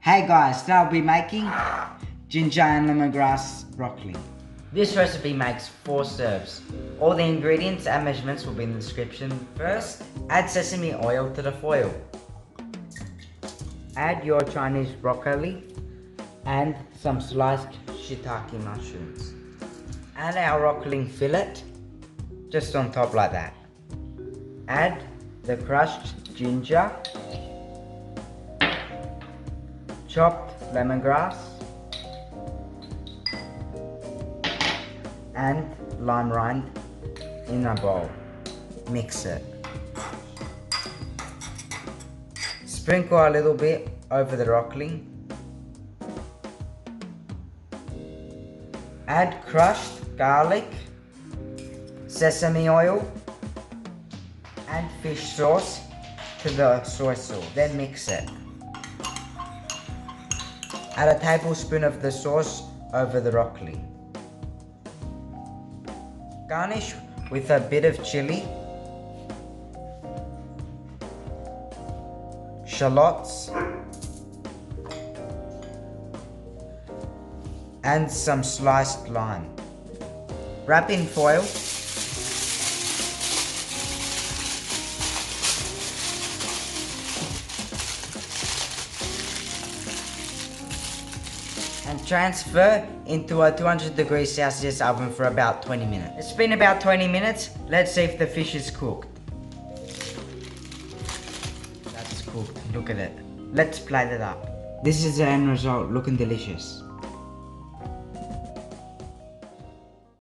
Hey guys, today I'll be making ginger and lemongrass broccoli. This recipe makes 4 serves. All the ingredients and measurements will be in the description. First, add sesame oil to the foil. Add your Chinese broccoli and some sliced shiitake mushrooms. Add our broccoli fillet just on top like that. Add the crushed ginger, chopped lemongrass and lime rind in a bowl. Mix it. Sprinkle a little bit over the broccoli. Add crushed garlic, sesame oil and fish sauce to the soy sauce. Then mix it. Add a tablespoon of the sauce over the broccoli. Garnish with a bit of chili, shallots, and some sliced lime. Wrap in foil. And transfer into a 200 degrees Celsius oven for about 20 minutes. It's been about 20 minutes. Let's see if the fish is cooked. That's cooked. Look at it. Let's plate it up. This is the end result, looking delicious.